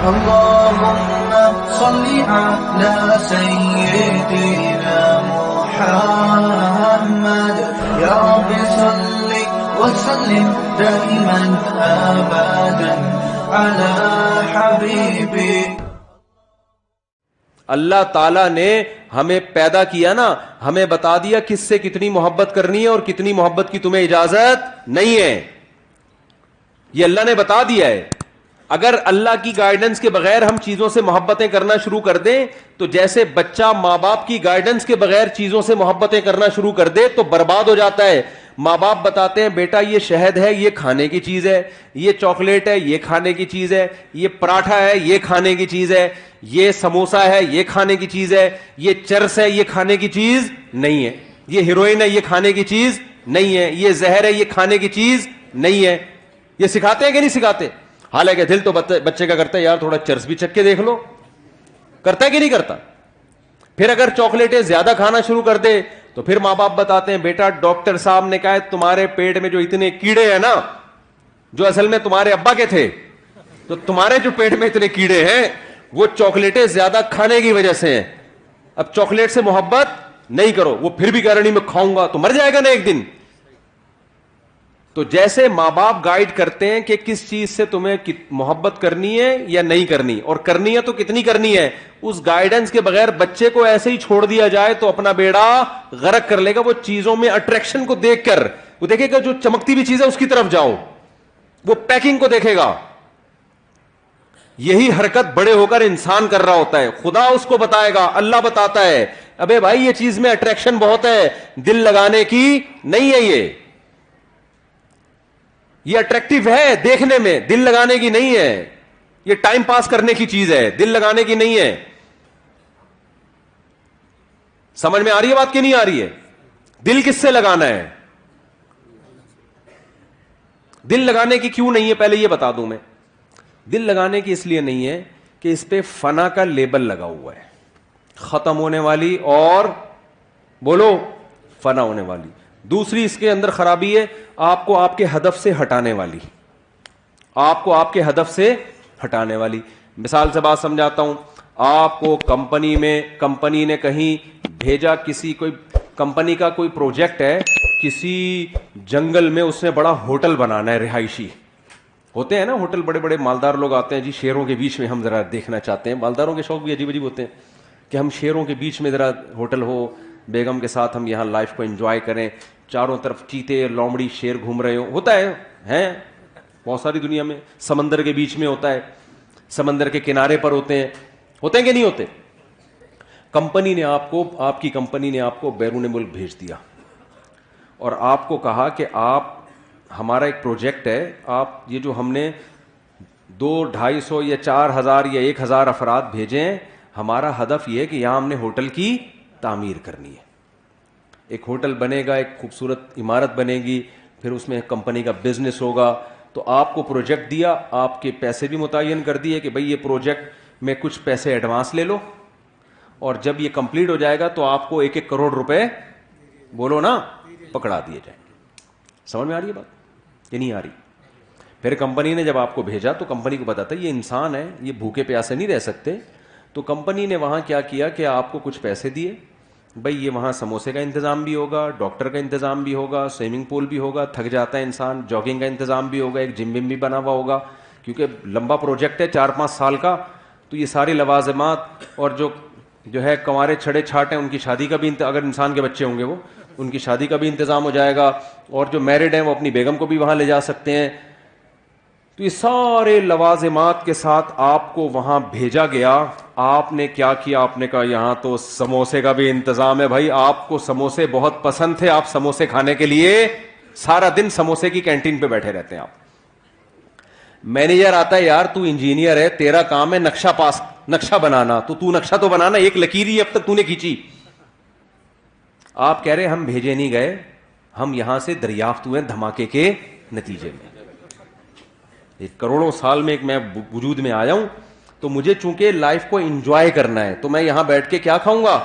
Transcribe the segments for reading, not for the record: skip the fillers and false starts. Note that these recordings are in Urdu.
اللهم صل على سيدنا محمد يا رب صل وسلم دائما ابدا على حبيبك. اللہ تعالیٰ نے ہمیں پیدا کیا نا, ہمیں بتا دیا کس سے کتنی محبت کرنی ہے اور کتنی محبت کی تمہیں اجازت نہیں ہے. یہ اللہ نے بتا دیا ہے. اگر اللہ کی گائیڈنس کے بغیر ہم چیزوں سے محبتیں کرنا شروع کر دیں تو جیسے بچہ ماں باپ کی گائیڈنس کے بغیر چیزوں سے محبتیں کرنا شروع کر دے تو برباد ہو جاتا ہے. ماں باپ بتاتے ہیں بیٹا یہ شہد ہے یہ کھانے کی چیز ہے, یہ چاکلیٹ ہے یہ کھانے کی چیز ہے, یہ پراٹھا ہے یہ کھانے کی چیز ہے, یہ سموسا ہے یہ کھانے کی چیز ہے, یہ چرس ہے یہ کھانے کی چیز نہیں ہے, یہ ہیروئن ہے یہ کھانے کی چیز نہیں ہے, یہ زہر ہے یہ کھانے کی چیز نہیں ہے. یہ سکھاتے ہیں کہ نہیں سکھاتے؟ حالانکہ دل تو بچے کا کرتا ہے یار تھوڑا چرس بھی چکھ کے دیکھ لو, کرتا ہے کہ نہیں کرتا؟ پھر اگر چاکلیٹیں زیادہ کھانا شروع کر دے تو پھر ماں باپ بتاتے ہیں بیٹا ڈاکٹر صاحب نے کہا ہے تمہارے پیٹ میں جو اتنے کیڑے ہیں نا جو اصل میں تمہارے ابا کے تھے, تو تمہارے جو پیٹ میں اتنے کیڑے ہیں وہ چاکلیٹیں زیادہ کھانے کی وجہ سے ہیں. اب چاکلیٹ سے محبت نہیں کرو, وہ پھر بھی کہہ رہا نہیں میں کھاؤں گا, تو مر جائے گا نا ایک دن. تو جیسے ماں باپ گائیڈ کرتے ہیں کہ کس چیز سے تمہیں محبت کرنی ہے یا نہیں کرنی, اور کرنی ہے تو کتنی کرنی ہے, اس گائیڈنس کے بغیر بچے کو ایسے ہی چھوڑ دیا جائے تو اپنا بیڑا غرق کر لے گا. وہ چیزوں میں اٹریکشن کو دیکھ کر وہ دیکھے گا جو چمکتی بھی چیز ہے اس کی طرف جاؤ, وہ پیکنگ کو دیکھے گا. یہی حرکت بڑے ہو کر انسان کر رہا ہوتا ہے. خدا اس کو بتائے گا, اللہ بتاتا ہے ابے بھائی یہ چیز میں اٹریکشن بہت ہے, دل لگانے کی نہیں ہے, یہ اٹریکٹیو ہے دیکھنے میں, دل لگانے کی نہیں ہے, یہ ٹائم پاس کرنے کی چیز ہے, دل لگانے کی نہیں ہے. سمجھ میں آ رہی ہے بات کہ نہیں آ رہی ہے؟ دل کس سے لگانا ہے؟ دل لگانے کی کیوں نہیں ہے پہلے یہ بتا دوں میں. دل لگانے کی اس لیے نہیں ہے کہ اس پہ فنا کا لیبل لگا ہوا ہے, ختم ہونے والی اور بولو فنا ہونے والی. دوسری اس کے اندر خرابی ہے آپ کو آپ کے ہدف سے ہٹانے والی, آپ کو آپ کے ہدف سے ہٹانے والی. مثال سے بات سمجھاتا ہوں. آپ کو کمپنی نے کہیں بھیجا, کسی کوئی کمپنی کا کوئی پروجیکٹ ہے, کسی جنگل میں اس نے بڑا ہوٹل بنانا ہے, رہائشی ہوتے ہیں نا ہوٹل, بڑے بڑے مالدار لوگ آتے ہیں جی شیروں کے بیچ میں ہم ذرا دیکھنا چاہتے ہیں. مالداروں کے شوق بھی عجیب عجیب ہوتے ہیں کہ ہم شیروں کے بیچ میں ذرا ہوٹل ہو, بیگم کے ساتھ ہم یہاں لائف کو انجوائے کریں, چاروں طرف چیتے لومڑی شیر گھوم رہے ہو. ہوتا ہے بہت ساری دنیا میں. سمندر کے بیچ میں ہوتا ہے, سمندر کے کنارے پر ہوتے ہیں کہ نہیں ہوتے. کمپنی نے آپ کی کمپنی نے آپ کو بیرون ملک بھیج دیا اور آپ کو کہا کہ آپ ہمارا ایک پروجیکٹ ہے, آپ یہ جو ہم نے 200-250 یا 4000 یا 1000 افراد بھیجے ہیں, ہمارا ہدف یہ ہے کہ یہاں ہم نے ہوٹل کی تعمیر کرنی ہے. ایک ہوٹل بنے گا, ایک خوبصورت عمارت بنے گی, پھر اس میں کمپنی کا بزنس ہوگا. تو آپ کو پروجیکٹ دیا, آپ کے پیسے بھی متعین کر دیے کہ بھئی یہ پروجیکٹ میں کچھ پیسے ایڈوانس لے لو, اور جب یہ کمپلیٹ ہو جائے گا تو آپ کو 1-1 کروڑ روپے بولو نا پکڑا دیے جائیں. سمجھ میں آ رہی ہے بات یہ نہیں آ رہی؟ پھر کمپنی نے جب آپ کو بھیجا تو کمپنی کو پتا تھا یہ انسان ہے, یہ بھوکے پیاسے نہیں رہ سکتے. تو کمپنی نے وہاں کیا کیا کہ آپ کو کچھ پیسے دیے, بھئی یہ وہاں سموسے کا انتظام بھی ہوگا, ڈاکٹر کا انتظام بھی ہوگا, سوئمنگ پول بھی ہوگا, تھک جاتا ہے انسان, جاگنگ کا انتظام بھی ہوگا, ایک جم بھی بنا ہوا ہوگا کیونکہ لمبا پروجیکٹ ہے 4-5 سال کا. تو یہ ساری لوازمات اور جو ہے کنوارے چھڑے چھاٹ ہیں ان کی شادی کا بھی اگر انسان کے بچے ہوں گے وہ ان کی شادی کا بھی انتظام ہو جائے گا, اور جو میرڈ ہیں وہ اپنی بیگم کو بھی وہاں لے جا سکتے ہیں. تو یہ سارے لوازمات کے ساتھ آپ کو وہاں بھیجا گیا. آپ نے کیا کیا؟ آپ نے کہا یہاں تو سموسے کا بھی انتظام ہے. بھائی آپ کو سموسے بہت پسند تھے, آپ سموسے کھانے کے لیے سارا دن سموسے کی کینٹین پہ بیٹھے رہتے ہیں آپ. مینیجر آتا ہے یار تو انجینئر ہے, تیرا کام ہے نقشہ بنانا, تو نقشہ تو بنانا, ایک لکیر ہی اب تک تو نے کھینچی. آپ کہہ رہے ہم بھیجے نہیں گئے, ہم یہاں سے دریافت ہوئے دھماکے کے نتیجے میں. ایک کروڑوں سال میں ایک میں وجود میں آیا ہوں, تو مجھے چونکہ لائف کو انجوائے کرنا ہے تو میں یہاں بیٹھ کے کیا کھاؤں گا؟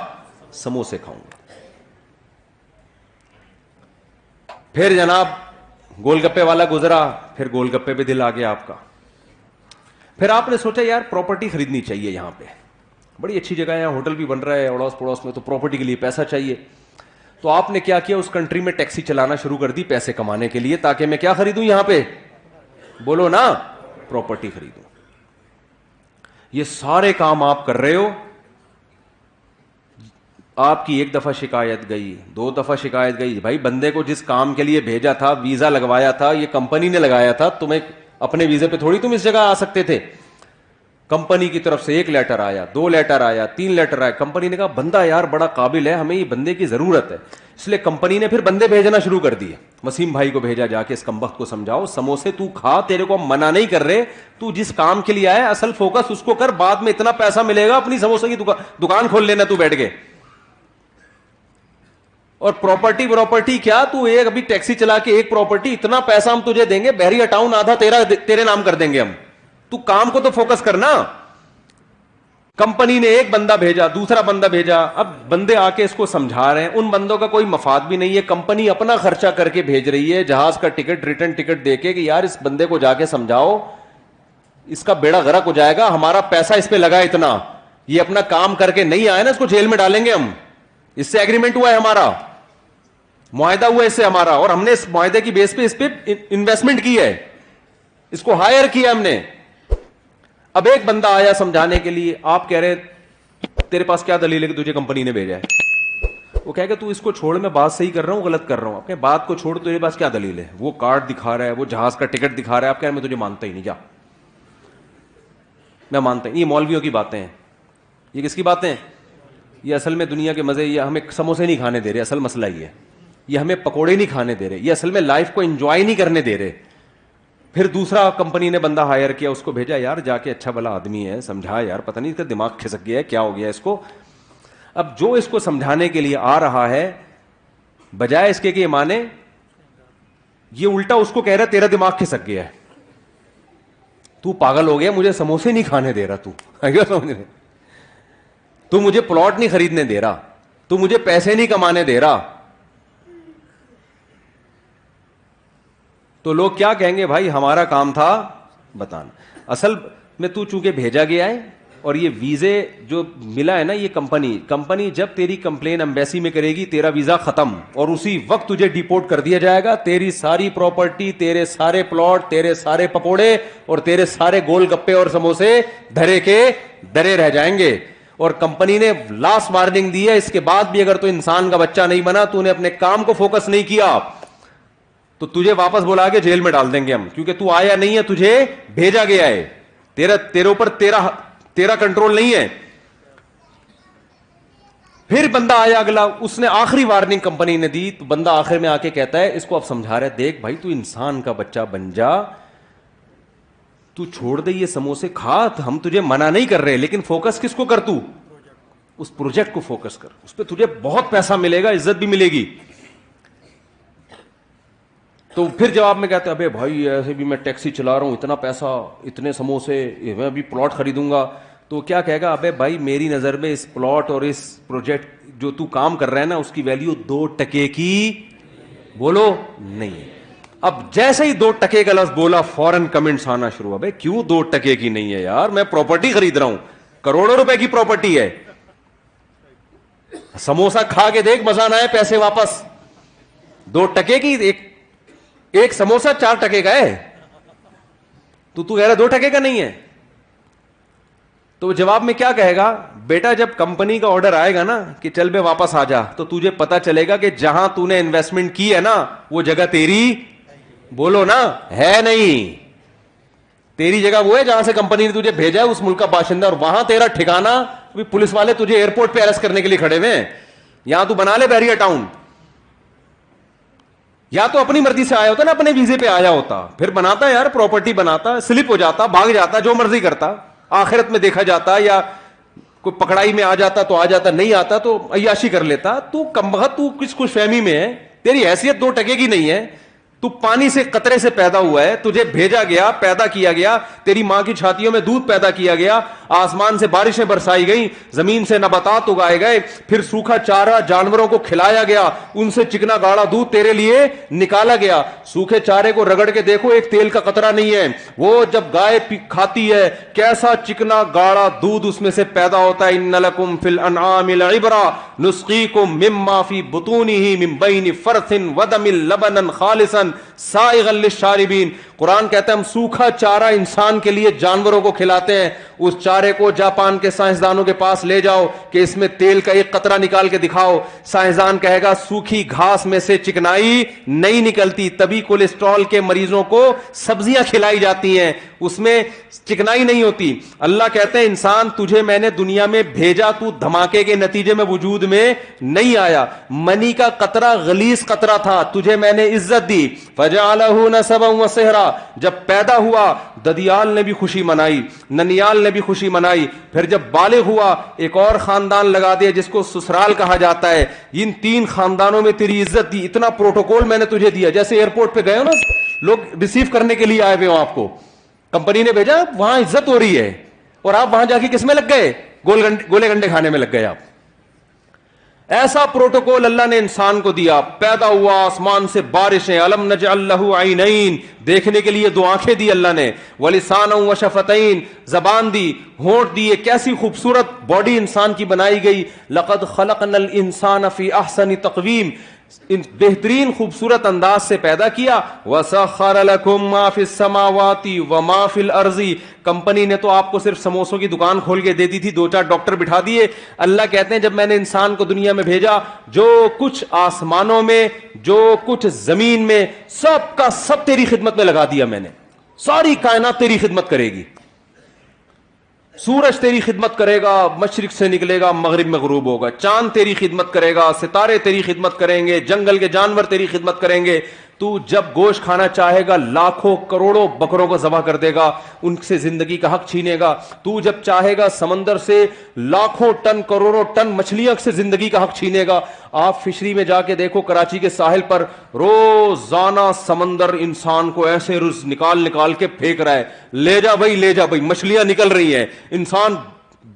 سموسے کھاؤں گا. پھر جناب گول گپے والا گزرا, پھر گول گپے پہ دل آ گیا آپ کا. پھر آپ نے سوچا یار پراپرٹی خریدنی چاہیے, یہاں پہ بڑی اچھی جگہ ہے, یہاں ہوٹل بھی بن رہا ہے اڑوس پڑوس میں, تو پراپرٹی کے لیے پیسہ چاہیے. تو آپ نے کیا کیا, اس کنٹری میں ٹیکسی چلانا شروع کر دی پیسے کمانے کے لیے, تاکہ میں کیا خریدوں یہاں پہ, بولو نا, پراپرٹی خریدوں. یہ سارے کام آپ کر رہے ہو, آپ کی ایک دفعہ شکایت گئی, 2 دفعہ شکایت گئی, بھائی بندے کو جس کام کے لیے بھیجا تھا, ویزا لگوایا تھا, یہ کمپنی نے لگایا تھا, تمہیں اپنے ویزے پہ تھوڑی تم اس جگہ آ سکتے تھے. کمپنی کی طرف سے 1 لیٹر آیا, 2 لیٹر آیا, 3 لیٹر آیا. کمپنی نے کہا بندہ یار بڑا قابل ہے, ہمیں یہ بندے کی ضرورت ہے, اس لیے کمپنی نے پھر بندے بھیجنا شروع کر دیے. وسیم بھائی کو بھیجا, جا کے اس کمبخت کو سمجھاؤ, سموسے تو کھا, تیرے کو ہم منع نہیں کر رہے, تو جس کام کے لیے آیا اصل فوکس اس کو کر, بعد میں اتنا پیسہ ملے گا اپنی سموسے کی دکان کھول لینا تو بیٹھ کے. اور پراپرٹی کیا, تو ایک ابھی ٹیکسی چلا کے ایک پراپرٹی, اتنا پیسہ ہم تجھے دیں گے, بحریہ ٹاؤن آدھا تیرے نام کر دیں گے ہم. تو کام کو تو فوکس کرنا. کمپنی نے ایک بندہ بھیجا, دوسرا بندہ بھیجا, اب بندے آ کے اس کو سمجھا رہے ہیں, ان بندوں کا کوئی مفاد بھی نہیں ہے, کمپنی اپنا خرچہ کر کے بھیج رہی ہے, جہاز کا ٹکٹ, ریٹرن ٹکٹ دے کے, کہ یار اس بندے کو جا کے سمجھاؤ, اس کا بیڑا غرق ہو جائے گا, ہمارا پیسہ اس پہ لگا اتنا, یہ اپنا کام کر کے نہیں آیا نا, اس کو جیل میں ڈالیں گے ہم. اس سے ایگریمنٹ ہوا ہے ہمارا, معاہدہ ہوا ہے اس سے ہمارا, اور ہم نے اس معاہدے کی بیس پہ اس پہ انویسٹمنٹ کی ہے, اس کو ہائر کیا ہم نے. اب ایک بندہ آیا سمجھانے کے لیے, آپ کہہ رہے تیرے پاس کیا دلیل ہے کہ تجھے کمپنی نے بھیجا ہے, وہ کہے کہ تو اس کو چھوڑ, میں بات صحیح کر رہا ہوں غلط کر رہا ہوں, اپنے بات کو چھوڑ, تیرے پاس کیا دلیل ہے, وہ کارڈ دکھا رہا ہے, وہ جہاز کا ٹکٹ دکھا رہا ہے, آپ کہہ رہے میں تجھے مانتا ہی نہیں, جا میں مانتا ہی. یہ مولویوں کی باتیں ہیں, یہ کس کی باتیں ہیں, یہ اصل میں دنیا کے مزے, یہ ہمیں سموسے نہیں کھانے دے رہے, اصل مسئلہ یہ ہے, یہ ہمیں پکوڑے نہیں کھانے دے رہے, یہ اصل میں لائف کو انجوائے نہیں کرنے دے رہے. پھر دوسرا کمپنی نے بندہ ہائر کیا, اس کو بھیجا, یار جا کے اچھا بھلا آدمی ہے, سمجھا یار, پتہ نہیں اس کا دماغ کھسک گیا ہے, کیا ہو گیا اس کو. اب جو اس کو سمجھانے کے لیے آ رہا ہے, بجائے اس کے کہ یہ مانے, یہ الٹا اس کو کہہ رہا ہے تیرا دماغ کھسک گیا ہے, تو پاگل ہو گیا, مجھے سموسے نہیں کھانے دے رہا, تو مجھے پلاٹ نہیں خریدنے دے رہا, تو مجھے پیسے نہیں کمانے دے رہا. تو لوگ کیا کہیں گے, بھائی ہمارا کام تھا بتانا. اصل میں تو چونکہ بھیجا گیا ہے, اور یہ ویزے جو ملا ہے نا, یہ کمپنی جب تیری کمپلین امبیسی میں کرے گی, تیرا ویزا ختم, اور اسی وقت تجھے ڈیپورٹ کر دیا جائے گا. تیری ساری پراپرٹی, تیرے سارے پلاٹ, تیرے سارے پکوڑے اور تیرے سارے گول گپے اور سموسے دھرے کے درے رہ جائیں گے. اور کمپنی نے لاسٹ وارننگ دی ہے, اس کے بعد بھی اگر تو انسان کا بچہ نہیں بنا, تو نے اپنے کام کو فوکس نہیں کیا, تو تجھے واپس بلا کے جیل میں ڈال دیں گے ہم, کیونکہ تو آیا نہیں ہے, تجھے بھیجا گیا ہے, تیرے اوپر تیرا کنٹرول نہیں ہے. پھر بندہ آیا اگلا, اس نے آخری وارننگ کمپنی نے دی, تو بندہ آخر میں آ کے کہتا ہے, اس کو اب سمجھا رہا ہے, دیکھ بھائی تو انسان کا بچہ بن جا, تو چھوڑ دے یہ سموسے کھا, ہم تجھے منع نہیں کر رہے, لیکن فوکس کس کو کر, تو اس پروجیکٹ کو فوکس کر, اس پہ تجھے بہت پیسہ ملے گا, عزت بھی ملے گی. تو پھر جواب میں کہتے ہیں, ابے بھائی ایسے بھی میں ٹیکسی چلا رہا ہوں, اتنا پیسہ, اتنے سموسے, میں ابھی پلاٹ خریدوں گا. تو کیا کہے گا, ابے بھائی میری نظر میں اس پلاٹ اور اس پروجیکٹ جو تو کام کر رہا ہے نا, اس کی ویلیو 2 ٹکے کی, بولو نہیں. اب جیسے ہی 2 ٹکے کا لفظ بولا, فوراً کمنٹس آنا شروع ہوا, بھائی کیوں 2 ٹکے کی نہیں ہے یار, میں پراپرٹی خرید رہا ہوں, کروڑوں روپے کی پراپرٹی ہے, سموسا کھا کے دیکھ, مزہ نہ آئے, پیسے واپس. 2 ٹکے کی, ایک سموسا 4 ٹکے کا ہے, تو کہہ رہا 2 ٹکے کا نہیں ہے. تو جواب میں کیا کہے گا, بیٹا جب کمپنی کا آرڈر آئے گا نا کہ چل بے واپس آ جا, تو تجھے پتا چلے گا کہ جہاں تو نے انویسٹمنٹ کی ہے نا, وہ جگہ تیری, بولو نا, ہے نہیں. تیری جگہ وہ ہے جہاں سے کمپنی نے تجھے بھیجا ہے, اس ملک کا باشندہ, اور وہاں تیرا ٹھکانا, پولیس والے تجھے ایئرپورٹ پہ اریسٹ کرنے کے لیے کھڑے ہوئے ہیں. یہاں تو بنا لے بحریہ ٹاؤن, یا تو اپنی مرضی سے آیا ہوتا نا, اپنے ویزے پہ آیا ہوتا, پھر بناتا یار پراپرٹی, بناتا, سلپ ہو جاتا, بھاگ جاتا, جو مرضی کرتا, آخرت میں دیکھا جاتا, یا کوئی پکڑائی میں آ جاتا تو آ جاتا, نہیں آتا تو عیاشی کر لیتا. تو کمبخت, تو کس خوش فہمی میں ہے, تیری حیثیت 2 ٹکے کی نہیں ہے, تو پانی سے قطرے سے پیدا ہوا ہے, تجھے بھیجا گیا, پیدا کیا گیا, تیری ماں کی چھاتیوں میں دودھ پیدا کیا گیا, آسمان سے بارشیں برسائی گئیں, زمین سے نباتات اگائے گئے, پھر سوکھا چارہ جانوروں کو کھلایا گیا, ان سے چکنا گاڑا دودھ تیرے لیے نکالا گیا. سوکھے چارے کو رگڑ کے دیکھو, ایک تیل کا قطرہ نہیں ہے. وہ جب گائے کھاتی ہے کیسا چکنا گاڑا دودھ اس میں سے پیدا ہوتا ہے. ان لکم فی الانعام لعبرہ نسقیکم مما فی بطونہ من بین فرث ودم لبنا خالصا سائغا للشاربین. قرآن کہتا ہے ہم سوکھا چارہ انسان کے لیے جانوروں کو کھلاتے ہیں. اس چارے کو جاپان کے سائنسدانوں کے پاس لے جاؤ کہ اس میں تیل کا ایک قطرہ نکال کے دکھاؤ, سائنسدان کہے گا سوکھی گھاس میں سے چکنائی نہیں نکلتی, تبھی کولیسٹرول کے مریضوں کو سبزیاں کھلائی جاتی ہیں, اس میں چکنائی نہیں ہوتی. اللہ کہتے ہیں انسان تجھے میں نے دنیا میں بھیجا, تو دھماکے کے نتیجے میں وجود میں نہیں آیا. منی کا قطرہ غلیظ قطرہ تھا, تجھے میں نے عزت دی. فجعلہ نسبا وصہرا, جب پیدا ہوا ددیال نے بھی خوشی منائی, ننیال نے بھی خوشی منائی. پھر جب بالغ ہوا ایک اور خاندان لگا دیا جس کو سسرال کہا جاتا ہے. ان 3 خاندانوں میں تیری عزت دی, اتنا پروٹوکول میں نے تجھے دیا. جیسے ایئرپورٹ پہ گئے ہو نا, لوگ ریسیو کرنے کے لیے آئے ہوئے ہوں, آپ کو کمپنی نے بھیجا, وہاں عزت ہو رہی ہے, اور آپ وہاں جا کے کس میں لگ گئے, گولے گنڈے کھانے میں لگ گئے آپ. ایسا پروٹوکول اللہ نے انسان کو دیا. پیدا ہوا, آسمان سے بارشیں, الم نجعل لہ عینین, دیکھنے کے لیے 2 آنکھیں دی اللہ نے, ولسانا وشفتین, زبان دی, ہونٹ دیے. کیسی خوبصورت باڈی انسان کی بنائی گئی. لقد خلقنا الانسان فی احسن تقویم, بہترین خوبصورت انداز سے پیدا کیا. وسخر لکم ما فی السماوات وما فی الارض, کمپنی نے تو آپ کو صرف سموسوں کی دکان کھول کے دے دی تھی, 2-4 ڈاکٹر بٹھا دیے. اللہ کہتے ہیں جب میں نے انسان کو دنیا میں بھیجا, جو کچھ آسمانوں میں, جو کچھ زمین میں, سب کا سب تیری خدمت میں لگا دیا میں نے. ساری کائنات تیری خدمت کرے گی. سورج تیری خدمت کرے گا, مشرق سے نکلے گا مغرب میں غروب ہوگا. چاند تیری خدمت کرے گا, ستارے تیری خدمت کریں گے, جنگل کے جانور تیری خدمت کریں گے. تو جب گوشت کھانا چاہے گا لاکھوں کروڑوں بکروں کو ذبح کر دے گا, ان سے زندگی کا حق چھینے گا. تو جب چاہے گا سمندر سے لاکھوں ٹن کروڑوں ٹن مچھلیاں سے زندگی کا حق چھینے گا. آپ فشری میں جا کے دیکھو, کراچی کے ساحل پر روزانہ سمندر انسان کو ایسے رز نکال کے پھینک رہا ہے. لے جا بھائی, مچھلیاں نکل رہی ہیں, انسان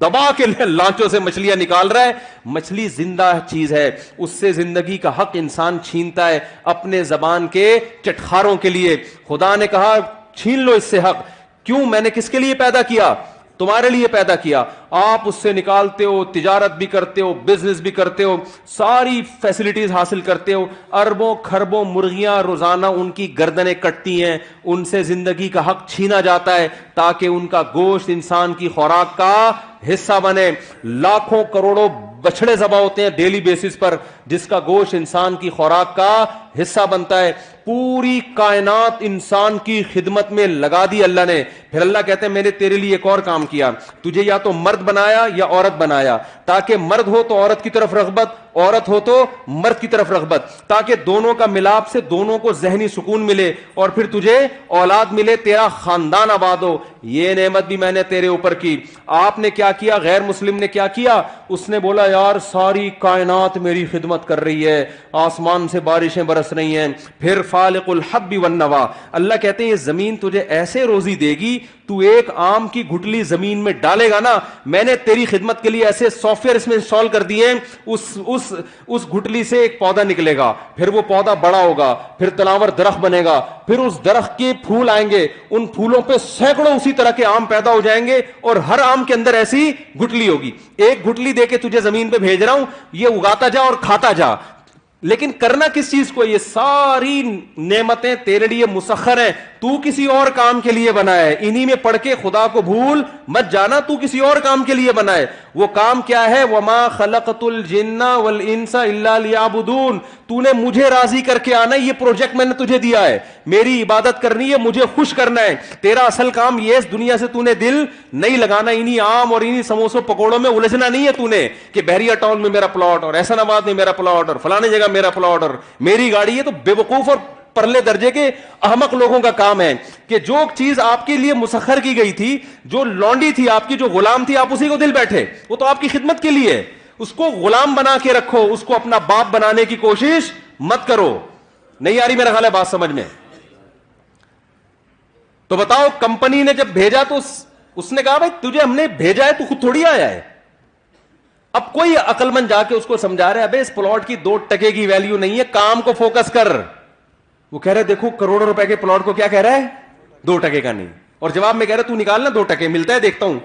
دبا کے لانچوں سے مچھلیاں نکال رہا ہے. مچھلی زندہ چیز ہے, اس سے زندگی کا حق انسان چھینتا ہے اپنے زبان کے چٹخاروں کے لیے. خدا نے کہا چھین لو اس سے حق. کیوں؟ میں نے کس کے لیے پیدا کیا؟ تمہارے لیے پیدا کیا. آپ اس سے نکالتے ہو, تجارت بھی کرتے ہو, بزنس بھی کرتے ہو, ساری فیسلٹیز حاصل کرتے ہو. اربوں کھربوں مرغیاں روزانہ ان کی گردنیں کٹتی ہیں, ان سے زندگی کا حق چھینا جاتا ہے تاکہ ان کا گوشت انسان کی خوراک کا حصہ بنے. لاکھوں کروڑوں بچڑے ذبح ہوتے ہیں ڈیلی بیسس پر, جس کا گوشت انسان کی خوراک کا حصہ بنتا ہے. پوری کائنات انسان کی خدمت میں لگا دی اللہ نے. پھر اللہ کہتے ہیں میں نے تیرے لیے ایک اور کام کیا, تجھے یا تو مرد بنایا یا عورت بنایا, تاکہ مرد ہو تو عورت کی طرف رغبت, عورت ہو تو مرد کی طرف رغبت, تاکہ دونوں کا ملاپ سے دونوں کو ذہنی سکون ملے اور پھر تجھے اولاد ملے, تیرا خاندان آباد ہو. یہ نعمت بھی میں نے تیرے اوپر کی. آپ نے کیا کیا؟ غیر مسلم نے کیا کیا؟ اس نے بولا یار ساری کائنات میری خدمت کر رہی ہے, آسمان سے بارشیں برس رہی ہیں. پھر فالق الحب والنوا, اللہ کہتے ہیں یہ زمین تجھے ایسے روزی دے گی, تو ایک آم کی گھٹلی زمین میں ڈالے گا نا, میں نے تیری خدمت کے لیے ایسے سافٹ ویئر اس میں انسٹال کر دیے, اس گھٹلی سے ایک پودا نکلے گا, پھر وہ پودا بڑا ہوگا, پھر تناور درخت بنے گا, پھر اس درخت کے پھول آئیں گے, ان پھولوں پہ سینکڑوں اسی طرح کے آم پیدا ہو جائیں گے, اور ہر آم کے اندر ایسی گھٹلی ہوگی. ایک گھٹلی دے کے تجھے زمین پہ بھیج رہا ہوں, یہ اگاتا جا اور کھاتا جا. لیکن کرنا کس چیز کو؟ یہ ساری نعمتیں تیرے لیے مسخر ہیں, تو کسی اور کام کے لیے بنا ہے. انہی میں پڑھ کے خدا کو بھول مت جانا, تو کسی اور کام کے لیے بنا ہے. وہ کام کیا ہے؟ وما خلقت الجن والانس الا لیعبدون, تو نے مجھے راضی کر کے آنا ہے. یہ پروجیکٹ میں نے تجھے دیا ہے, میری عبادت کرنی ہے, مجھے خوش کرنا ہے. تیرا اصل کام یہ, اس دنیا سے تو نے دل نہیں لگانا, انہی عام اور انہی سموسوں پکوڑوں میں الجھنا نہیں ہے تو نے, کہ بحریہ ٹاؤن میں میرا پلاٹ اور احسن آباد میں میرا پلاٹ اور فلانے جگہ میرا پلاٹ اور میری گاڑی ہے. تو بے وقوف اور پرلے درجے کے احمق لوگوں کا کام ہے کہ جو چیز آپ کے لیے مسخر کی گئی تھی, جو لونڈی تھی آپ کی, جو غلام تھی, آپ اسی کو دل بیٹھے, وہ تو آپ کی خدمت کے لیے. اس کو غلام بنا کے رکھو, اس کو اپنا باپ بنانے کی کوشش مت کرو. نہیں آ رہی میرا خیال ہے بات سمجھ میں؟ تو بتاؤ کمپنی نے جب بھیجا تو اس نے کہا بھائی تجھے ہم نے بھیجا ہے تو خود تھوڑی آیا ہے. اب کوئی عقل مند جا کے اس کو سمجھا رہا ہے ابے اس پلاٹ کی 2 ٹکے کی ویلیو نہیں ہے, کام کو فوکس کر. وہ کہہ رہے دیکھو کروڑوں روپے کے پلاٹ کو کیا کہہ رہا ہے, 2 ٹکے کا نہیں, اور جواب میں کہہ رہا تو نکالنا 2 ٹکے ملتا ہے دیکھتا ہوں.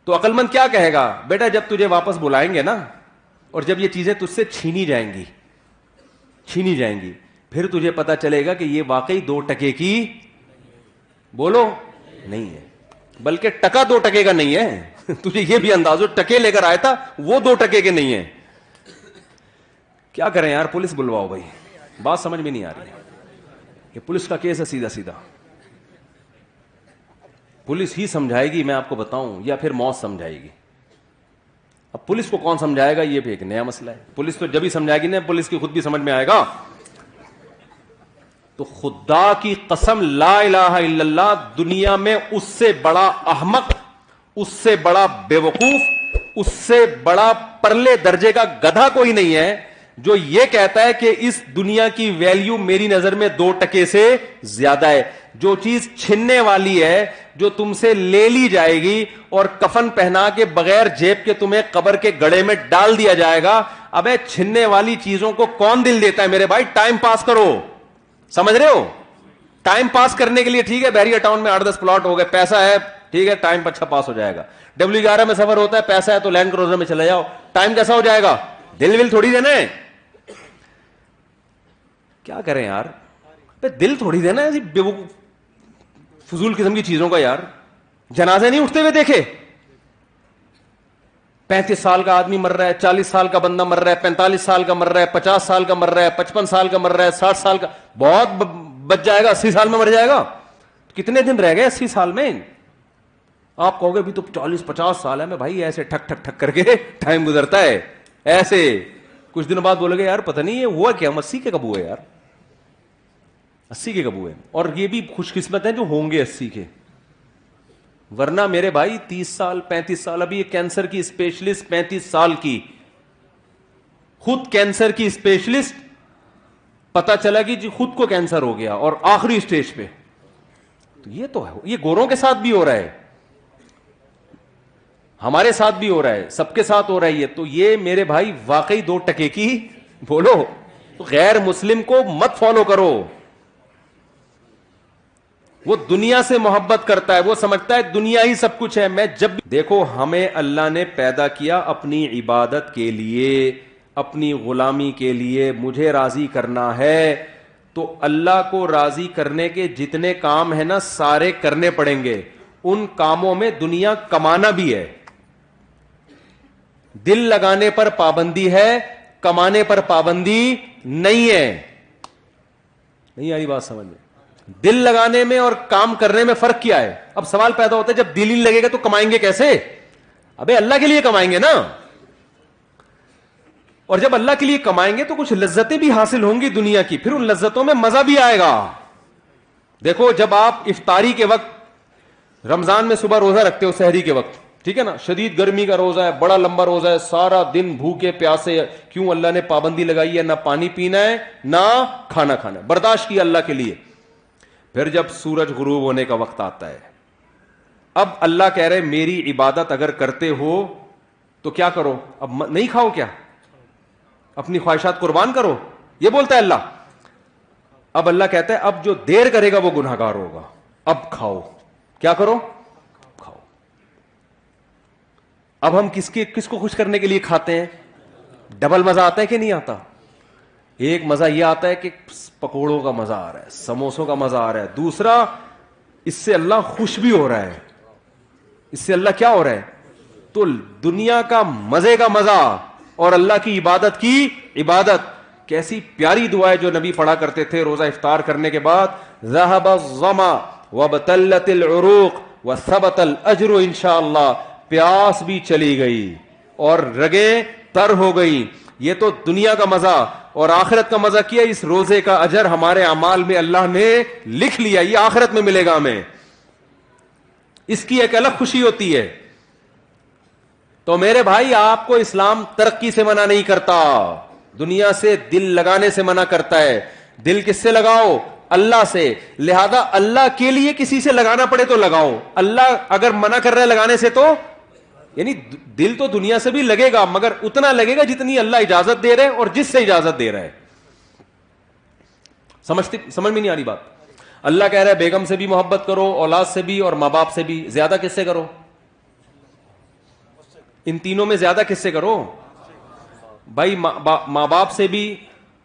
تو عقل مند کیا کہے گا, بیٹا جب تجھے واپس بلائیں گے نا اور جب یہ چیزیں تجھ سے چھینی جائیں گی پھر تجھے پتا چلے گا کہ یہ واقعی 2 ٹکے کی بولو نہیں ہے, بلکہ ٹکا 2 ٹکے کا نہیں ہے. تجھے یہ بھی انداز ہو ٹکے لے کر آیا تھا وہ 2 ٹکے کے نہیں ہیں. کیا کریں یار, پولیس بلواؤ بھائی, بات سمجھ میں نہیں آ رہی ہے. یہ پولیس کا کیس ہے سیدھا سیدھا, پولیس ہی سمجھائے گی میں آپ کو بتاؤں, یا پھر موت سمجھائے گی. اب پولیس کو کون سمجھائے گا یہ بھی ایک نیا مسئلہ ہے. پولیس تو جب ہی سمجھائے گی نا پولیس کی خود بھی سمجھ میں آئے گا. تو خدا کی قسم لا الہ الا اللہ, دنیا میں اس سے بڑا احمق, اس سے بڑا بے وقوف, اس سے بڑا پرلے درجے کا گدھا کوئی نہیں ہے جو یہ کہتا ہے کہ اس دنیا کی ویلیو میری نظر میں 2 ٹکے سے زیادہ ہے. جو چیز چھننے والی ہے, جو تم سے لے لی جائے گی اور کفن پہنا کے بغیر جیب کے تمہیں قبر کے گڑھے میں ڈال دیا جائے گا, ابے چھننے والی چیزوں کو کون دل دیتا ہے میرے بھائی؟ ٹائم پاس کرو, سمجھ رہے ہو؟ ٹائم پاس کرنے کے لیے ٹھیک ہے, بحریہ ٹاؤن میں 8-10 پلاٹ ہو گئے, پیسہ ہے ٹھیک ہے, ٹائم اچھا پاس ہو جائے گا. W11 میں سفر ہوتا ہے, پیسہ ہے تو لینڈ کروزر میں چلے جاؤ, ٹائم کیسا ہو جائے گا؟ دل ول تھوڑی دینا ہے. کیا کریں یار, دل تھوڑی دینا ہے فضول قسم کی چیزوں کا یار. جنازے نہیں اٹھتے ہوئے دیکھے, 35 سال کا آدمی مر رہا ہے, 40 سال کا بندہ مر رہا ہے, 45 سال کا مر رہا ہے, 50 سال کا مر رہا ہے, 55 سال کا مر رہا ہے, 60 سال کا, بہت بچ جائے گا 80 سال میں مر جائے گا. کتنے دن رہ گئے 80 سال میں؟ آپ کہو گے بھی تو 40-50 سال ہے. میں بھائی ایسے ٹھک ٹھک ٹھک کر کے ٹائم گزرتا ہے ایسے. کچھ دنوں بعد بولے گے یار پتہ نہیں یہ ہوا کیا, 80 کے کب ہوئے یار, 80 کے کب ہوئے. اور یہ بھی خوش قسمت ہیں جو ہوں گے 80 کے, ورنہ میرے بھائی 30 سال 35 سال. ابھی یہ کینسر کی اسپیشلسٹ 35 سال کی, خود کینسر کی اسپیشلسٹ, پتا چلا کہ جی خود کو کینسر ہو گیا اور آخری اسٹیج پہ. تو یہ گوروں کے ساتھ بھی ہو رہا ہے, ہمارے ساتھ بھی ہو رہا ہے, سب کے ساتھ ہو رہا ہے یہ. تو یہ میرے بھائی واقعی 2 ٹکے کی بولو. غیر مسلم کو مت فالو کرو, وہ دنیا سے محبت کرتا ہے, وہ سمجھتا ہے دنیا ہی سب کچھ ہے. میں جب دیکھو ہمیں اللہ نے پیدا کیا اپنی عبادت کے لیے, اپنی غلامی کے لیے, مجھے راضی کرنا ہے. تو اللہ کو راضی کرنے کے جتنے کام ہیں نا سارے کرنے پڑیں گے. ان کاموں میں دنیا کمانا بھی ہے. دل لگانے پر پابندی ہے, کمانے پر پابندی نہیں ہے. نہیں آئی بات سمجھ میں؟ دل لگانے میں اور کام کرنے میں فرق کیا ہے؟ اب سوال پیدا ہوتا ہے جب دل ہی لگے گا تو کمائیں گے کیسے؟ ابے اللہ کے لیے کمائیں گے نا, اور جب اللہ کے لیے کمائیں گے تو کچھ لذتیں بھی حاصل ہوں گی دنیا کی, پھر ان لذتوں میں مزہ بھی آئے گا. دیکھو جب آپ افطاری کے وقت رمضان میں صبح روزہ رکھتے ہو سحری کے وقت, ٹھیک ہے نا, شدید گرمی کا روزہ ہے, بڑا لمبا روزہ ہے, سارا دن بھوکے پیاسے, کیوں اللہ نے پابندی لگائی ہے, نہ پانی پینا ہے نہ کھانا کھانا ہے, برداشت کیا اللہ کے لیے. پھر جب سورج غروب ہونے کا وقت آتا ہے, اب اللہ کہہ رہے میری عبادت اگر کرتے ہو تو کیا کرو, اب نہیں کھاؤ کیا, اپنی خواہشات قربان کرو, یہ بولتا ہے اللہ. اب اللہ کہتا ہے اب جو دیر کرے گا وہ گناہگار ہوگا, اب کھاؤ. کیا کرو؟ کھاؤ. اب ہم کس کو خوش کرنے کے لیے کھاتے ہیں؟ ڈبل مزہ آتا ہے کہ نہیں آتا؟ ایک مزہ یہ آتا ہے کہ پکوڑوں کا مزہ آ رہا ہے, سموسوں کا مزہ آ رہا ہے. دوسرا اس سے اللہ خوش بھی ہو رہا ہے, اس سے اللہ کیا ہو رہا ہے؟ تو دنیا کا مزے کا مزہ اور اللہ کی عبادت کی عبادت. کیسی پیاری دعا ہے جو نبی پڑھا کرتے تھے روزہ افطار کرنے کے بعد, ذهب الظما وابتلت العروق وثبت الاجر انشاءاللہ. پیاس بھی چلی گئی اور رگیں تر ہو گئی. یہ تو دنیا کا مزہ, اور آخرت کا مزہ کیا, اس روزے کا اجر ہمارے اعمال میں اللہ نے لکھ لیا, یہ آخرت میں ملے گا ہمیں. اس کی ایک الگ خوشی ہوتی ہے. تو میرے بھائی آپ کو اسلام ترقی سے منع نہیں کرتا, دنیا سے دل لگانے سے منع کرتا ہے. دل کس سے لگاؤ؟ اللہ سے. لہذا اللہ کے لیے کسی سے لگانا پڑے تو لگاؤ. اللہ اگر منع کر رہا ہے لگانے سے تو یعنی دل تو دنیا سے بھی لگے گا مگر اتنا لگے گا جتنی اللہ اجازت دے رہے اور جس سے اجازت دے رہا ہے. سمجھ میں نہیں آ رہی بات؟ اللہ کہہ رہا ہے بیگم سے بھی محبت کرو, اولاد سے بھی اور ماں باپ سے بھی. زیادہ کس سے کرو؟ ان تینوں میں زیادہ کس سے کرو بھائی؟ ماں باپ سے بھی,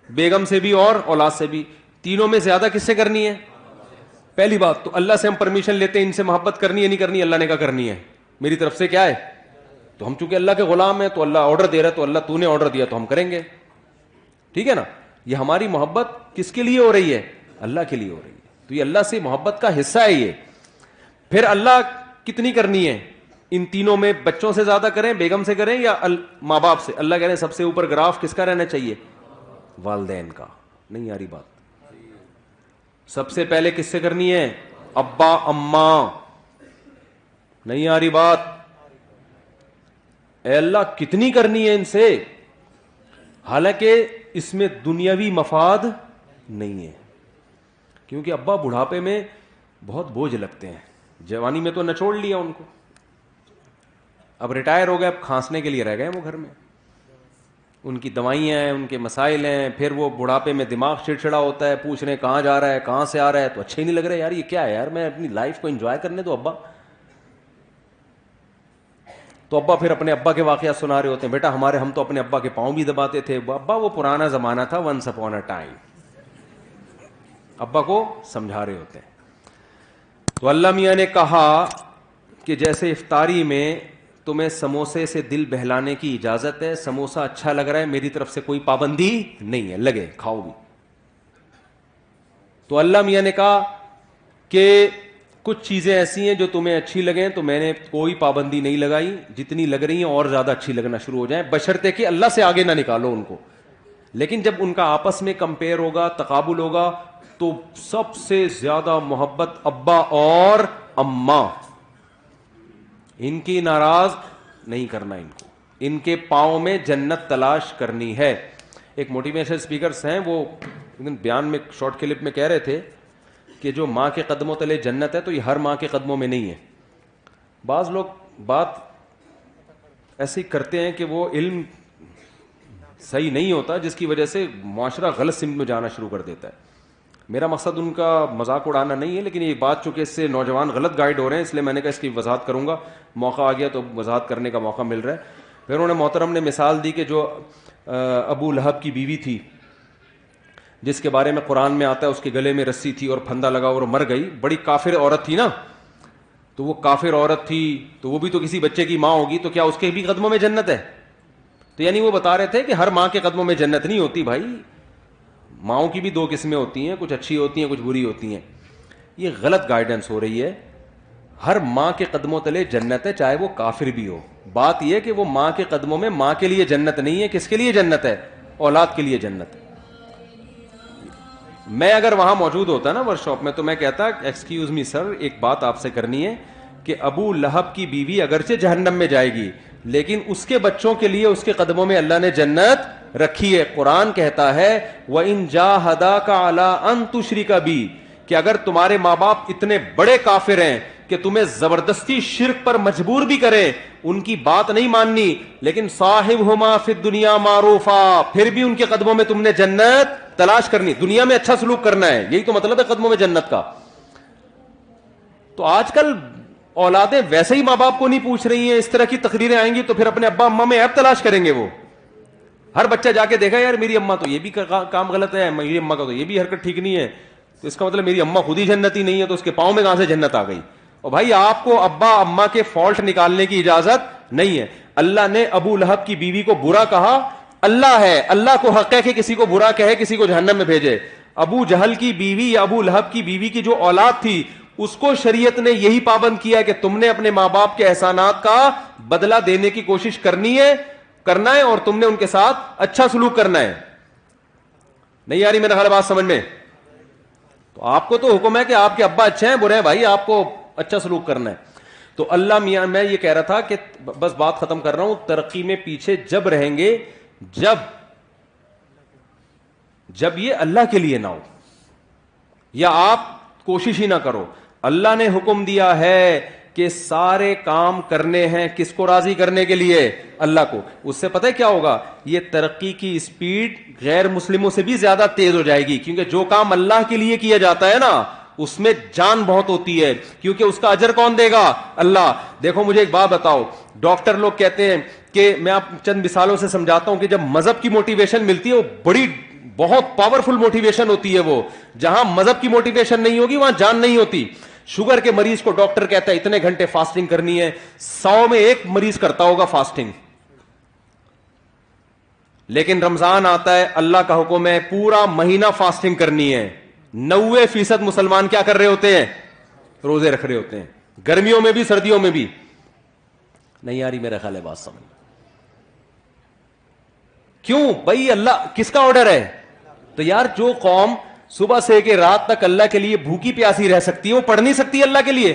بیگم سے بھی اور اولاد سے بھی. تینوں میں زیادہ کس سے کرنی ہے؟ پہلی بات تو اللہ سے ہم پرمیشن لیتے ہیں ان سے محبت کرنی ہے نہیں کرنی. اللہ نے کہا کرنی ہے, میری طرف سے کیا ہے. تو ہم چونکہ اللہ کے غلام ہیں تو اللہ آرڈر دے رہا ہے تو اللہ تو نے آرڈر دیا تو ہم کریں گے. ٹھیک ہے نا. یہ ہماری محبت کس کے لیے ہو رہی ہے؟ اللہ کے لیے ہو رہی ہے. تو یہ اللہ سے محبت کا حصہ ہے یہ. پھر اللہ کتنی کرنی ہے ان تینوں میں؟ بچوں سے زیادہ کریں, بیگم سے کریں یا ماں باپ سے؟ اللہ کہہ رہے ہیں سب سے اوپر گراف کس کا رہنا چاہیے؟ والدین کا. نہیں آ رہی بات؟ سب سے پہلے کس سے کرنی ہے؟ ابا اماں. نہیں آ رہی بات؟ اے اللہ کتنی کرنی ہے ان سے؟ حالانکہ اس میں دنیاوی مفاد نہیں ہے, کیونکہ ابا بڑھاپے میں بہت بوجھ لگتے ہیں. جوانی میں تو نچوڑ لیا ان کو, اب ریٹائر ہو گئے, اب کھانسنے کے لیے رہ گئے وہ گھر میں. ان کی دوائیاں ہیں, ان کے مسائل ہیں, پھر وہ بڑھاپے میں دماغ چڑچڑا ہوتا ہے, پوچھ رہے ہیں کہاں جا رہا ہے, کہاں سے آ رہا ہے, تو اچھا ہی نہیں لگ رہا ہے. یار یہ کیا ہے یار, میں اپنی لائف کو انجوائے کرنے دو ابا. تو ابا پھر اپنے ابا کے واقعات سنا رہے ہوتے ہیں, بیٹا ہم تو اپنے ابا کے پاؤں بھی دباتے تھے. ابا وہ پرانا زمانہ تھا, ونس اپون اے ٹائم. ابا کو سمجھا رہے ہوتے ہیں. تو اللہ میاں نے کہا کہ جیسے افطاری میں تمہیں سموسے سے دل بہلانے کی اجازت ہے, سموسہ اچھا لگ رہا ہے, میری طرف سے کوئی پابندی نہیں ہے, لگے کھاؤ بھی. تو اللہ میاں نے کہا کہ کچھ چیزیں ایسی ہیں جو تمہیں اچھی لگیں تو میں نے کوئی پابندی نہیں لگائی, جتنی لگ رہی ہیں اور زیادہ اچھی لگنا شروع ہو جائیں, بشرطے کہ اللہ سے آگے نہ نکالو ان کو. لیکن جب ان کا آپس میں کمپیئر ہوگا, تقابل ہوگا, تو سب سے زیادہ محبت ابا اور اماں. ان کی ناراض نہیں کرنا, ان کو ان کے پاؤں میں جنت تلاش کرنی ہے. ایک موٹیویشنل اسپیکرز ہیں, وہ بیان میں شارٹ کلپ میں کہہ رہے تھے کہ جو ماں کے قدموں تلے جنت ہے تو یہ ہر ماں کے قدموں میں نہیں ہے. بعض لوگ بات ایسے ہی کرتے ہیں کہ وہ علم صحیح نہیں ہوتا, جس کی وجہ سے معاشرہ غلط سمت میں جانا شروع کر دیتا ہے. میرا مقصد ان کا مذاق اڑانا نہیں ہے, لیکن یہ بات چونکہ اس سے نوجوان غلط گائیڈ ہو رہے ہیں اس لیے میں نے کہا اس کی وضاحت کروں گا. موقع آ گیا تو وضاحت کرنے کا موقع مل رہا ہے. پھر انہوں نے محترم نے مثال دی کہ جو ابو لہب کی بیوی تھی جس کے بارے میں قرآن میں آتا ہے اس کے گلے میں رسی تھی اور پھندا لگا اور مر گئی. بڑی کافر عورت تھی نا, تو وہ کافر عورت تھی تو وہ بھی تو کسی بچے کی ماں ہوگی, تو کیا اس کے بھی قدموں میں جنت ہے؟ تو یعنی وہ بتا رہے تھے کہ ہر ماں کے قدموں میں جنت نہیں ہوتی بھائی, ماؤں کی بھی دو قسمیں ہوتی ہیں, کچھ اچھی ہوتی ہیں کچھ بری ہوتی ہیں. یہ غلط گائیڈنس ہو رہی ہے. ہر ماں کے قدموں تلے جنت ہے چاہے وہ کافر بھی ہو. بات یہ کہ وہ ماں کے قدموں میں ماں کے لیے جنت نہیں ہے, کس کے لیے جنت ہے؟ اولاد کے لیے جنت ہے. میں اگر وہاں موجود ہوتا نا ورک شاپ میں تو میں کہتا ایکسکیوز می سر, ایک بات آپ سے کرنی ہے کہ ابو لہب کی بیوی اگرچہ جہنم میں جائے گی لیکن اس کے بچوں کے لیے اس کے قدموں میں اللہ نے جنت رکھی ہے. قرآن کہتا ہے وَإِن جَاهَدَاكَ عَلَىٰ أَن تُشْرِكَ بِي, کہ اگر تمہارے ماں باپ اتنے بڑے کافر ہیں کہ تمہیں زبردستی شرک پر مجبور بھی کریں, ان کی بات نہیں ماننی, لیکن صاحبہما فی الدنیا معروفا, پھر بھی ان کے قدموں میں تم نے جنت تلاش کرنی, دنیا میں اچھا سلوک کرنا ہے. یہی تو مطلب ہے قدموں میں جنت کا. تو آج کل اولادیں ویسے ہی ماں باپ کو نہیں پوچھ رہی ہیں, اس طرح کی تقریریں آئیں گی تو پھر اپنے ابا اماں میں عیب تلاش کریں گے. وہ ہر بچہ جا کے دیکھا یار میری اماں تو یہ بھی کام غلط ہے, میری اماں کا تو یہ بھی حرکت ٹھیک نہیں ہے, تو اس کا مطلب میری اماں خود ہی جنتی نہیں ہے, تو اس کے پاؤں میں کہاں سے جنت آ گئی؟ اور بھائی آپ کو ابا اماں کے فالٹ نکالنے کی اجازت نہیں ہے. اللہ نے ابو لہب کی بیوی کو برا کہا, اللہ ہے, اللہ کو حق ہے کہ کسی کو برا کہے, کسی کو جہنم میں بھیجے. ابو جہل کی بیوی یا ابو لہب کی بیوی کی جو اولاد تھی اس کو شریعت نے یہی پابند کیا کہ تم نے اپنے ماں باپ کے احسانات کا بدلہ دینے کی کوشش کرنا ہے اور تم نے ان کے ساتھ اچھا سلوک کرنا ہے. نہیں آ رہی میرا خیال بات سمجھ میں؟ تو آپ کو تو حکم ہے کہ آپ کے ابا اچھے ہیں برے ہیں, بھائی آپ کو اچھا سلوک کرنا ہے. تو اللہ میاں میں یہ کہہ رہا تھا کہ بس بات ختم کر رہا ہوں, ترقی میں پیچھے جب رہیں گے جب جب یہ اللہ کے لیے نہ ہو یا آپ کوشش ہی نہ کرو. اللہ نے حکم دیا ہے کہ سارے کام کرنے ہیں کس کو راضی کرنے کے لیے؟ اللہ کو. اس سے پتہ ہے کیا ہوگا؟ یہ ترقی کی اسپیڈ غیر مسلموں سے بھی زیادہ تیز ہو جائے گی, کیونکہ جو کام اللہ کے لیے کیا جاتا ہے نا اس میں جان بہت ہوتی ہے, کیونکہ اس کا اجر کون دے گا؟ اللہ. دیکھو مجھے ایک بات بتاؤ, ڈاکٹر لوگ کہتے ہیں کہ میں آپ چند مثالوں سے سمجھاتا ہوں کہ جب مذہب کی موٹیویشن ملتی ہے وہ بڑی بہت پاورفل موٹیویشن ہوتی ہے. وہ جہاں مذہب کی موٹیویشن نہیں ہوگی وہاں جان نہیں ہوتی. شوگر کے مریض کو ڈاکٹر کہتا ہے اتنے گھنٹے فاسٹنگ کرنی ہے, 100 میں 1 مریض کرتا ہوگا فاسٹنگ. لیکن رمضان آتا ہے, اللہ کا حکم ہے پورا مہینہ فاسٹنگ کرنی ہے. 90% مسلمان کیا کر رہے ہوتے ہیں؟ روزے رکھ رہے ہوتے ہیں, گرمیوں میں بھی سردیوں میں بھی. نہیں آ رہی میرا خیال ہے بات سمجھ. کیوں بھائی؟ اللہ کس کا آرڈر ہے؟ تو یار جو قوم صبح سے کہ رات تک اللہ کے لیے بھوکی پیاسی رہ سکتی ہے وہ پڑھ نہیں سکتی اللہ کے لیے؟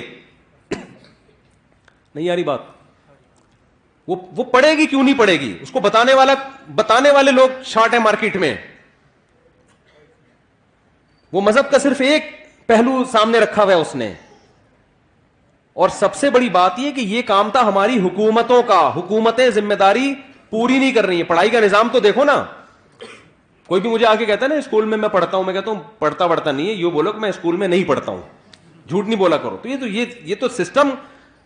نہیں یاری بات. وہ پڑھے گی کیوں نہیں پڑھے گی؟ اس کو بتانے والے لوگ شارٹ ہیں مارکیٹ میں. وہ مذہب کا صرف ایک پہلو سامنے رکھا ہوا ہے اس نے. اور سب سے بڑی بات یہ کہ یہ کام تھا ہماری حکومتوں کا. حکومتیں ذمہ داری پوری نہیں کر رہی ہیں. پڑھائی کا نظام تو دیکھو نا. کوئی بھی مجھے آ کے کہتا ہے نا اسکول میں پڑھتا ہوں, میں کہتا ہوں پڑھتا نہیں ہے, یہ بولو کہ میں اسکول میں نہیں پڑھتا ہوں. جھوٹ نہیں بولا کرو. تو یہ تو سسٹم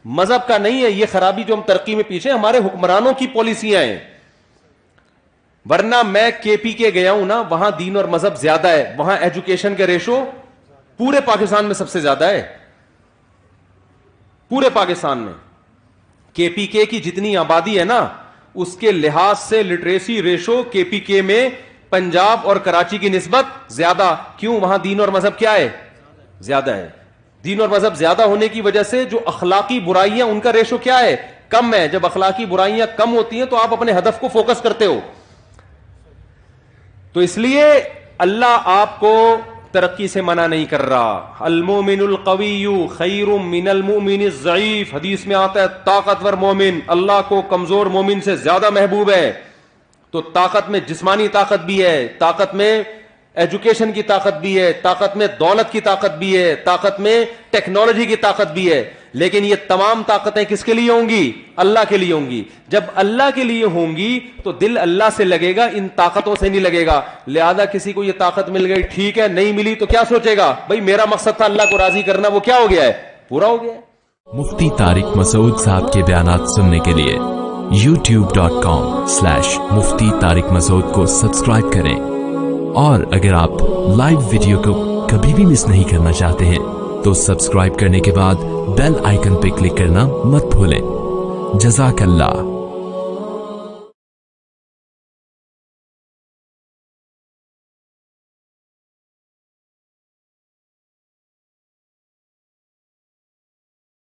مذہب کا نہیں ہے. یہ خرابی جو ہم ترقی میں پیچھے, ہمارے حکمرانوں کی پالیسیاں ہیں. ورنہ میں KP کے گیا ہوں نا, وہاں دین اور مذہب زیادہ ہے. وہاں ایجوکیشن کے ریشو پورے پاکستان میں سب سے زیادہ ہے. پورے پاکستان میں KPK کی جتنی آبادی ہے نا اس کے لحاظ سے لٹریسی ریشو KPK میں پنجاب اور کراچی کی نسبت زیادہ. کیوں؟ وہاں دین اور مذہب کیا ہے؟ زیادہ ہے. دین اور مذہب زیادہ ہونے کی وجہ سے جو اخلاقی برائیاں ان کا ریشو کیا ہے؟ کم ہے. جب اخلاقی برائیاں کم ہوتی ہیں تو آپ اپنے ہدف کو فوکس کرتے ہو. تو اس لیے اللہ آپ کو ترقی سے منع نہیں کر رہا. المومن القوی خیر من المؤمن الضعیف. حدیث میں آتا ہے طاقتور مومن اللہ کو کمزور مومن سے زیادہ محبوب ہے. تو طاقت میں جسمانی طاقت بھی ہے, طاقت میں ایجوکیشن کی طاقت بھی ہے, طاقت میں دولت کی طاقت بھی ہے, طاقت میں ٹیکنالوجی کی طاقت بھی ہے. لیکن یہ تمام طاقتیں کس کے لیے ہوں گی؟ اللہ کے لیے ہوں گی. جب اللہ کے لیے ہوں گی تو دل اللہ سے لگے گا, ان طاقتوں سے نہیں لگے گا. لہذا کسی کو یہ طاقت مل گئی ٹھیک ہے, نہیں ملی تو کیا سوچے گا؟ بھائی میرا مقصد تھا اللہ کو راضی کرنا, وہ کیا ہو گیا ہے؟ پورا ہو گیا ہے. مفتی طارق مسعود صاحب کے بیانات سننے کے لیے youtube.com/مفتی طارق مسعود کو سبسکرائب کریں. اور اگر آپ لائیو ویڈیو کو کبھی بھی مس نہیں کرنا چاہتے ہیں تو سبسکرائب کرنے کے بعد بیل آئیکن پہ کلک کرنا مت بھولیں. جزاک اللہ.